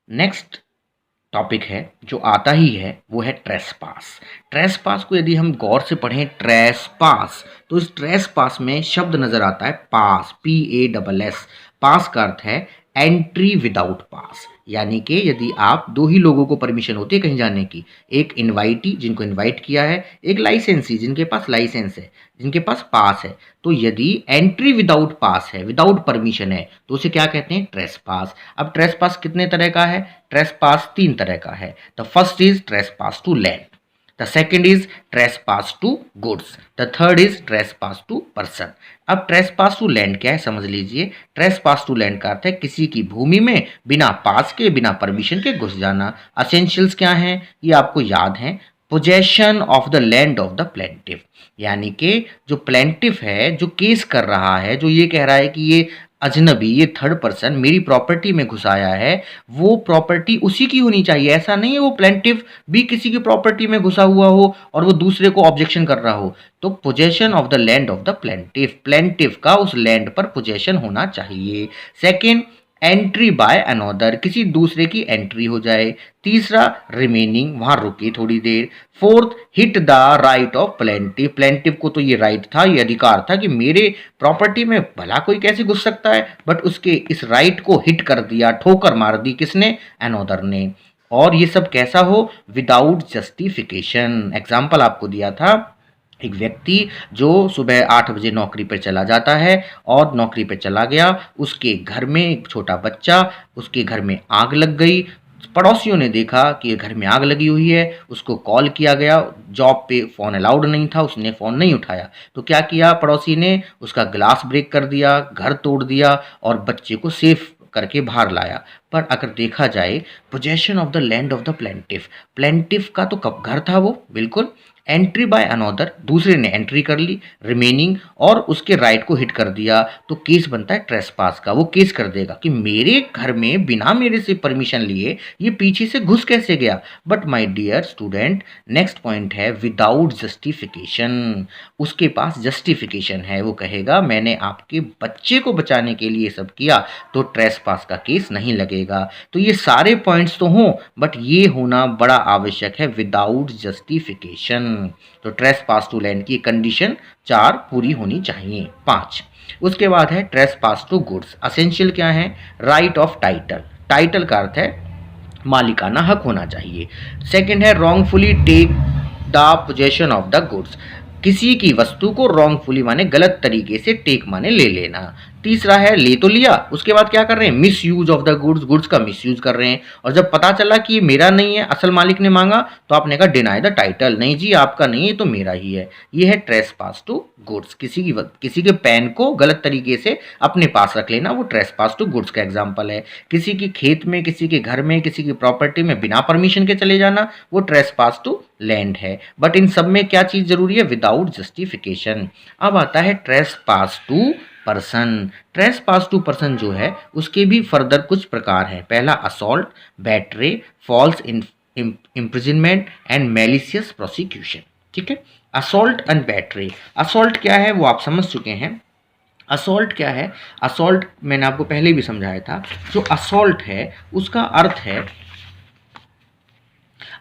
Next topic है जो आता ही है वो है ट्रेसपास। ट्रेसपास को यदि हम गौर से पढ़ें ट्रेसपास, तो इस ट्रेसपास में शब्द नजर आता है पास, PASS। पास का अर्थ है एंट्री विदाउट पास, यानी कि यदि आप दो ही लोगों को परमिशन होती है कहीं जाने की, एक इनवाइटी जिनको इनवाइट किया है, एक लाइसेंसी जिनके पास लाइसेंस है, जिनके पास पास है, तो यदि एंट्री विदाउट पास है, विदाउट परमिशन है, तो उसे क्या कहते हैं? ट्रेसपास। अब ट्रेसपास कितने तरह का है? ट्रेसपास तीन तरह का है। The first is trespass to land, the second is trespass to goods, the third is trespass to person. अब ट्रेसपास टू लैंड क्या है समझ लीजिए। ट्रेसपास टू लैंड का अर्थ है किसी की भूमि में बिना पास के, बिना परमिशन के घुस जाना। असेंशियल्स क्या है ये आपको याद है, possession of the land of the plaintiff, यानी कि जो प्लेंटिफ है, जो केस कर रहा है, जो ये कह रहा है कि ये अजनबी, ये थर्ड पर्सन मेरी प्रॉपर्टी में घुस आया है, वो प्रॉपर्टी उसी की होनी चाहिए। ऐसा नहीं है वो प्लेंटिफ भी किसी की प्रॉपर्टी में घुसा हुआ हो और वो दूसरे को ऑब्जेक्शन कर रहा हो। तो possession of the land of the plaintiff, plaintiff का उस लैंड पर पोजेशन होना चाहिए। सेकेंड, एंट्री बाय अनोदर, किसी दूसरे की एंट्री हो जाए। तीसरा, रिमेनिंग, वहां रुके थोड़ी देर। Fourth, hit the right of plaintiff, plaintiff को तो ये राइट था, ये अधिकार था कि मेरे प्रॉपर्टी में भला कोई कैसे घुस सकता है, बट उसके इस राइट को हिट कर दिया, ठोकर मार दी, किसने? अनोदर ने। और ये सब कैसा हो? Without justification. एग्जाम्पल आपको दिया था, एक व्यक्ति जो सुबह 8 बजे नौकरी पर चला जाता है और नौकरी पर चला गया, उसके घर में एक छोटा बच्चा, उसके घर में आग लग गई। पड़ोसियों ने देखा कि ये घर में आग लगी हुई है, उसको कॉल किया गया, जॉब पे फ़ोन अलाउड नहीं था, उसने फ़ोन नहीं उठाया। तो क्या किया पड़ोसी ने? उसका ग्लास ब्रेक कर दिया, घर तोड़ दिया और बच्चे को सेफ करके बाहर लाया। पर अगर देखा जाए, possession of the land of the plaintiff, plaintiff का तो कब घर था वो, बिल्कुल। एंट्री बाय अनोदर, दूसरे ने एंट्री कर ली, रिमेनिंग और उसके राइट को हिट कर दिया, तो केस बनता है ट्रेसपास का। वो केस कर देगा कि मेरे घर में बिना मेरे से परमिशन लिए ये पीछे से घुस कैसे गया। But my dear student, next point है विदाउट जस्टिफिकेशन। उसके पास जस्टिफिकेशन है, वो कहेगा मैंने आपके बच्चे को बचाने के लिए सब किया, तो ट्रेसपास का केस नहीं लगेगा। तो ये सारे पॉइंट्स तो हों, बट ये होना बड़ा आवश्यक है, विदाउट जस्टिफिकेशन। तो ट्रेसपास टू लैंड की कंडीशन 4 पूरी होनी चाहिए। 5, उसके बाद है ट्रेसपास टू गुड्स। असेंशियल क्या है? राइट ऑफ टाइटल, टाइटल का अर्थ है मालिकाना हक होना चाहिए। सेकंड है wrongfully take the possession of the goods, किसी की वस्तु को रॉन्गफुली माने गलत तरीके से, टेक माने ले लेना। तीसरा है ले तो लिया, उसके बाद क्या कर रहे हैं? Miss use of the goods, goods का मिस यूज कर रहे हैं। और जब पता चला कि ये मेरा नहीं है, असल मालिक ने मांगा, तो आपने कहा डिनाई द टाइटल, नहीं जी आपका नहीं है, तो मेरा ही है। ये है ट्रेसपास टू गुड्स, किसी के पेन को गलत तरीके से अपने पास रख लेना, वो ट्रेसपास टू गुड्स का एग्जाम्पल है। किसी की खेत में, किसी के घर में, किसी की प्रॉपर्टी में बिना परमिशन के चले जाना, वो ट्रेसपास टू लैंड है। बट इन सब में क्या चीज जरूरी है? Without justification. अब आता है trespass to person. Trespass to person जो है उसके भी फर्दर कुछ प्रकार हैं। पहला assault, battery, false imprisonment and malicious prosecution. ठीक है, असॉल्ट एंड बैटरे। असॉल्ट क्या है वो आप समझ चुके हैं। असॉल्ट क्या है? असॉल्ट मैंने आपको पहले भी समझाया था। जो असॉल्ट है उसका अर्थ है,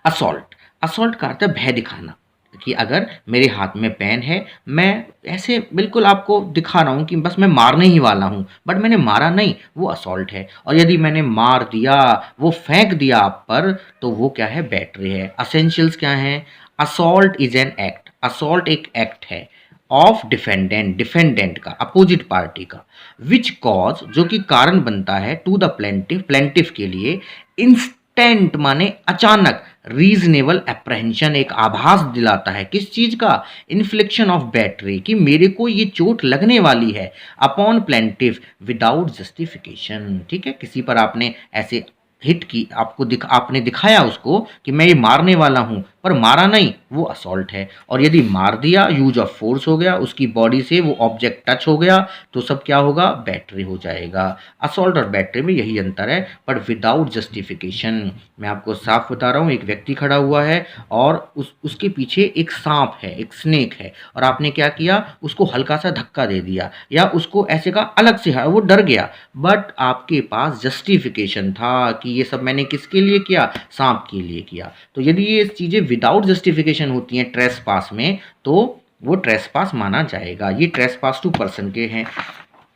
असॉल्ट, असॉल्ट का अर्थ है भय दिखाना, कि अगर मेरे हाथ में पेन है, मैं ऐसे बिल्कुल आपको दिखा रहा हूँ कि बस मैं मारने ही वाला हूँ, बट मैंने मारा नहीं, वो असॉल्ट है। और यदि मैंने मार दिया, वो फेंक दिया आप पर, तो वो क्या है? बैटरी है। असेंशियल्स क्या है? Assault is an act, assault एक एक्ट है ऑफ डिफेंडेंट, डिफेंडेंट का, अपोजिट पार्टी का, विच कॉज, जो कि कारण बनता है, टू द प्लेंटिफ, प्लेंटिफ के लिए, इंस्टेंट माने अचानक, रीजनेबल अप्रहेंशन, एक आभास दिलाता है, किस चीज का? इन्फ्लिक्शन ऑफ बैटरी, कि मेरे को ये चोट लगने वाली है, अपॉन प्लेंटिफ विदाउट जस्टिफिकेशन। ठीक है, किसी पर आपने ऐसे हिट की, आपने दिखाया उसको कि मैं ये मारने वाला हूं, पर मारा नहीं, वो असॉल्ट है। और यदि मार दिया, यूज ऑफ फोर्स हो गया, उसकी बॉडी से वो ऑब्जेक्ट टच हो गया, तो सब क्या होगा, बैटरी हो जाएगा। असॉल्ट और बैटरी में यही अंतर है, बट विदाउट जस्टिफिकेशन। मैं आपको साफ बता रहा हूँ, एक व्यक्ति खड़ा हुआ है और उसके पीछे एक सांप है, एक स्नेक है, और आपने क्या किया, उसको हल्का सा धक्का दे दिया या उसको ऐसे का अलग से, वो डर गया, बट आपके पास जस्टिफिकेशन था कि ये सब मैंने किसके लिए किया, सांप के लिए किया। तो यदि ये चीज़ें विदाउट जस्टिफिकेशन होती हैं ट्रेस पास में, तो वो ट्रेस पास माना जाएगा। ये ट्रेस पास टू पर्सन के हैं।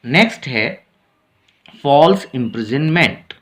नेक्स्ट है फॉल्स इम्प्रिजनमेंट।